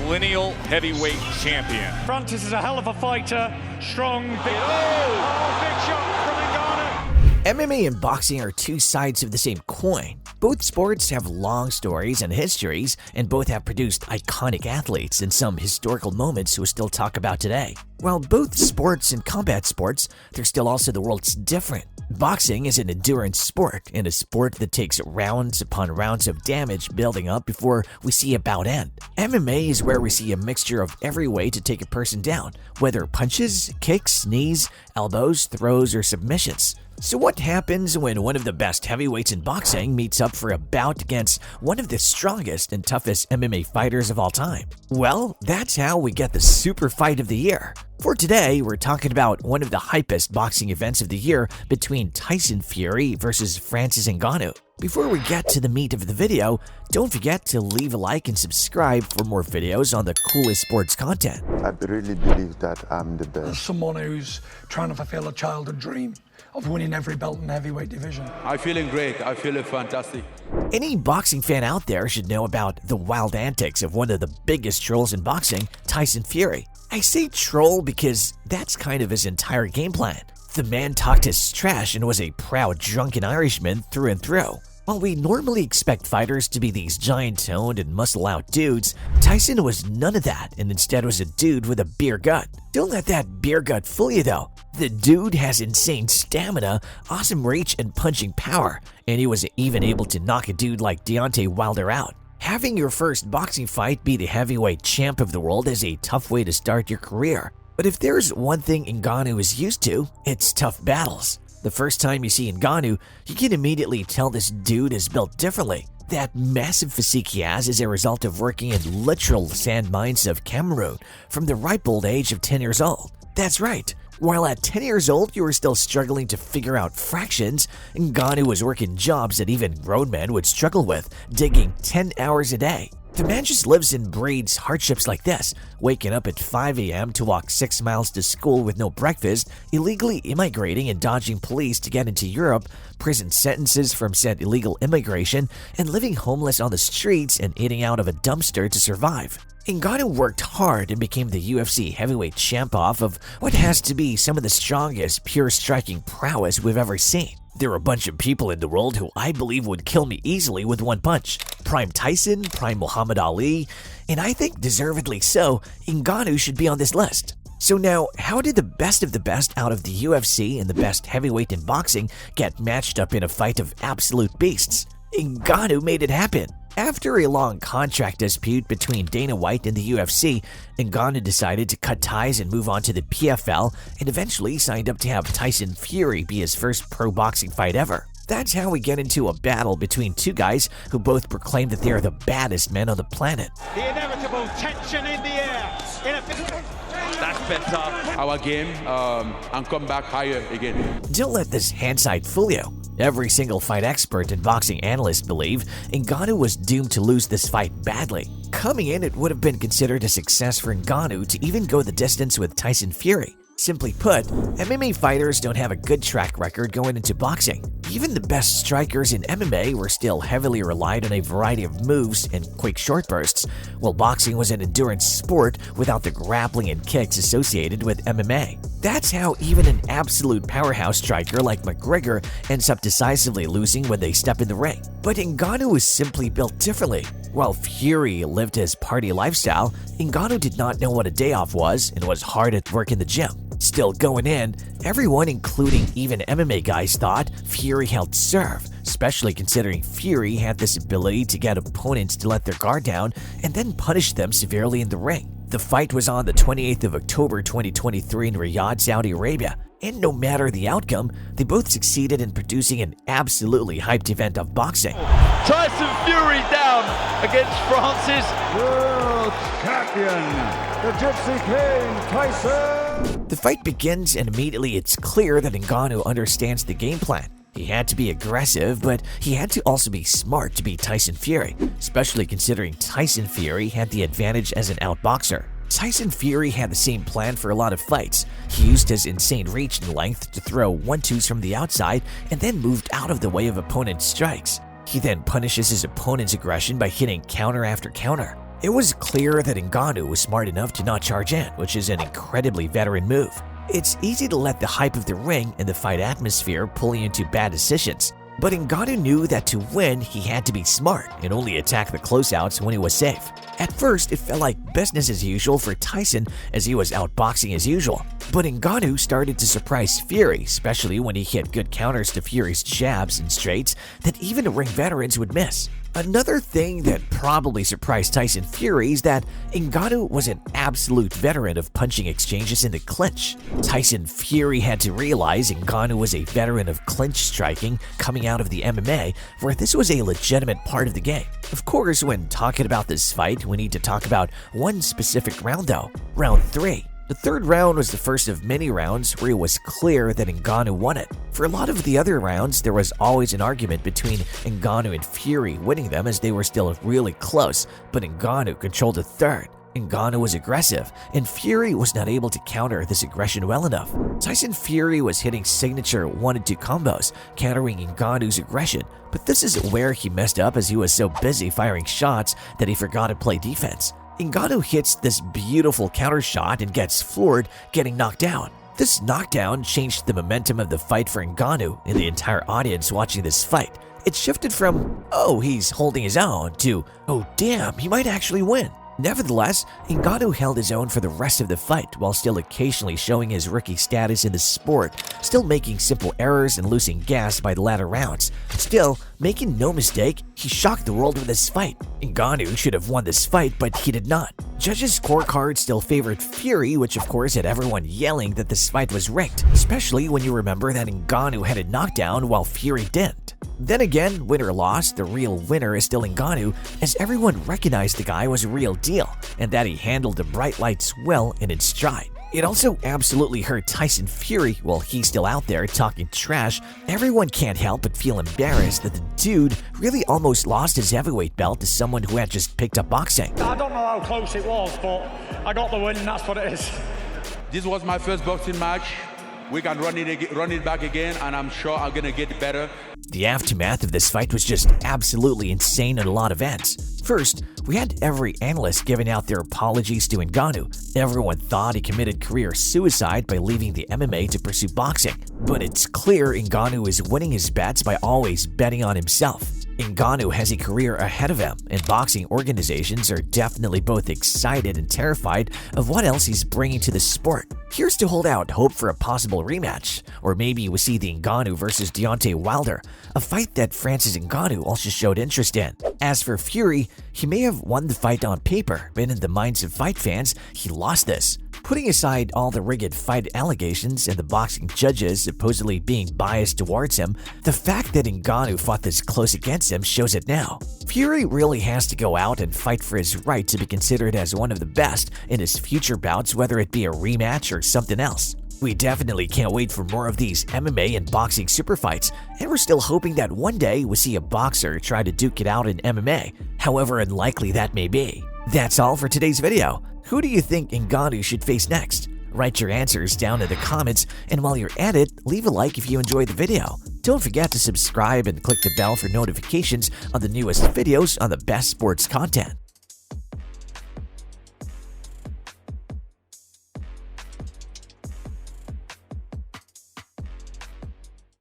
lineal heavyweight champion. Francis is a hell of a fighter, strong, big, big shot from Ngannou. MMA and boxing are two sides of the same coin. Both sports have long stories and histories, and both have produced iconic athletes and some historical moments we still talk about today. While both sports and combat sports, they're still also the world's different. Boxing is an endurance sport, and a sport that takes rounds upon rounds of damage building up before we see a bout end. MMA is where we see a mixture of every way to take a person down, whether punches, kicks, knees, elbows, throws, or submissions. So what happens when one of the best heavyweights in boxing meets up for a bout against one of the strongest and toughest MMA fighters of all time? Well, that's how we get the super fight of the year. For today, we're talking about one of the hypest boxing events of the year between Tyson Fury versus Francis Ngannou. Before we get to the meat of the video, don't forget to leave a like and subscribe for more videos on the coolest sports content. I really believe that I'm the best. As someone who's trying to fulfill a childhood dream of winning every belt in the heavyweight division. I'm feeling great. I feel fantastic. Any boxing fan out there should know about the wild antics of one of the biggest trolls in boxing, Tyson Fury. I say troll because that's kind of his entire game plan. The man talked his trash and was a proud drunken Irishman through and through. While we normally expect fighters to be these giant-toned and muscle-out dudes, Tyson was none of that and instead was a dude with a beer gut. Don't let that beer gut fool you though. The dude has insane stamina, awesome reach, and punching power, and he was even able to knock a dude like Deontay Wilder out. Having your first boxing fight be the heavyweight champ of the world is a tough way to start your career. But if there's one thing Ngannou is used to, it's tough battles. The first time you see Ngannou, you can immediately tell this dude is built differently. That massive physique he has is a result of working in literal sand mines of Cameroon from the ripe old age of 10 years old. That's right. While at 10 years old you were still struggling to figure out fractions, Ngannou was working jobs that even grown men would struggle with, digging 10 hours a day. The man just lives and breathes hardships like this, waking up at 5 a.m. to walk 6 miles to school with no breakfast, illegally immigrating and dodging police to get into Europe, prison sentences from said illegal immigration, and living homeless on the streets and eating out of a dumpster to survive. Ngannou worked hard and became the UFC heavyweight champ off of what has to be some of the strongest pure striking prowess we've ever seen. There are a bunch of people in the world who I believe would kill me easily with one punch. Prime Tyson, Prime Muhammad Ali, and I think deservedly so, Ngannou should be on this list. So now, how did the best of the best out of the UFC and the best heavyweight in boxing get matched up in a fight of absolute beasts? Ngannou made it happen. After a long contract dispute between Dana White and the UFC, Ngannou decided to cut ties and move on to the PFL and eventually signed up to have Tyson Fury be his first pro boxing fight ever. That's how we get into a battle between two guys who both proclaim that they are the baddest men on the planet. The inevitable tension in the air. That's better our game and come back higher again. Don't let this handside fool you. Every single fight expert and boxing analyst believe Ngannou was doomed to lose this fight badly. Coming in, it would have been considered a success for Ngannou to even go the distance with Tyson Fury. Simply put, MMA fighters don't have a good track record going into boxing. Even the best strikers in MMA were still heavily relied on a variety of moves and quick short bursts, while boxing was an endurance sport without the grappling and kicks associated with MMA. That's how even an absolute powerhouse striker like McGregor ends up decisively losing when they step in the ring. But Ngannou was simply built differently. While Fury lived his party lifestyle, Ngannou did not know what a day off was and was hard at work in the gym. Still going in, everyone including even MMA guys thought Fury held serve, especially considering Fury had this ability to get opponents to let their guard down and then punish them severely in the ring. The fight was on the 28th of October 2023 in Riyadh, Saudi Arabia, and no matter the outcome, they both succeeded in producing an absolutely hyped event of boxing. Tyson Fury down against Francis. World champion, the Gypsy King, Tyson. The fight begins and immediately it's clear that Ngannou understands the game plan. He had to be aggressive, but he had to also be smart to beat Tyson Fury, especially considering Tyson Fury had the advantage as an outboxer. Tyson Fury had the same plan for a lot of fights. He used his insane reach and length to throw 1-2s from the outside and then moved out of the way of opponents' strikes. He then punishes his opponent's aggression by hitting counter after counter. It was clear that Ngannou was smart enough to not charge in, which is an incredibly veteran move. It's easy to let the hype of the ring and the fight atmosphere pull you into bad decisions, but Ngannou knew that to win, he had to be smart and only attack the closeouts when he was safe. At first, it felt like business as usual for Tyson as he was outboxing as usual. But Ngannou started to surprise Fury, especially when he hit good counters to Fury's jabs and straights that even ring veterans would miss. Another thing that probably surprised Tyson Fury is that Ngannou was an absolute veteran of punching exchanges in the clinch. Tyson Fury had to realize Ngannou was a veteran of clinch striking coming out of the MMA, where this was a legitimate part of the game. Of course, when talking about this fight, we need to talk about one specific round though, round 3. The third round was the first of many rounds where it was clear that Ngannou won it. For a lot of the other rounds, there was always an argument between Ngannou and Fury winning them as they were still really close, but Ngannou controlled the third. Ngannou was aggressive, and Fury was not able to counter this aggression well enough. Tyson Fury was hitting signature 1-2 combos, countering Ngannou's aggression, but this is where he messed up as he was so busy firing shots that he forgot to play defense. Ngannou hits this beautiful counter shot and gets floored, getting knocked down. This knockdown changed the momentum of the fight for Ngannou and the entire audience watching this fight. It shifted from, oh, he's holding his own, to, oh damn, he might actually win. Nevertheless, Ngannou held his own for the rest of the fight while still occasionally showing his rookie status in the sport, still making simple errors and losing gas by the latter rounds. Still, making no mistake, he shocked the world with this fight. Ngannou should have won this fight, but he did not. Judges' scorecard still favored Fury, which of course had everyone yelling that this fight was rigged, especially when you remember that Ngannou had a knockdown while Fury didn't. Then again, win or loss, the real winner is still Ngannou, as everyone recognized the guy was a real deal, and that he handled the bright lights well and in stride. It also absolutely hurt Tyson Fury while he's still out there talking trash. Everyone can't help but feel embarrassed that the dude really almost lost his heavyweight belt to someone who had just picked up boxing. I don't know how close it was, but I got the win, and that's what it is. This was my first boxing match. We can run it back again, and I'm sure I'm gonna get better. The aftermath of this fight was just absolutely insane on a lot of ends. First, we had every analyst giving out their apologies to Ngannou. Everyone thought he committed career suicide by leaving the MMA to pursue boxing. But it's clear Ngannou is winning his bets by always betting on himself. Ngannou has a career ahead of him, and boxing organizations are definitely both excited and terrified of what else he's bringing to the sport. Here's to hold out hope for a possible rematch, or maybe we see the Ngannou versus Deontay Wilder, a fight that Francis Ngannou also showed interest in. As for Fury, he may have won the fight on paper, but in the minds of fight fans, he lost this. Putting aside all the rigged fight allegations and the boxing judges supposedly being biased towards him, the fact that Ngannou fought this close against him shows it now. Fury really has to go out and fight for his right to be considered as one of the best in his future bouts, whether it be a rematch or something else. We definitely can't wait for more of these MMA and boxing super fights, and we're still hoping that one day we'll see a boxer try to duke it out in MMA, however unlikely that may be. That's all for today's video. Who do you think Ngannou should face next? Write your answers down in the comments, and while you're at it, leave a like if you enjoyed the video. Don't forget to subscribe and click the bell for notifications on the newest videos on the best sports content.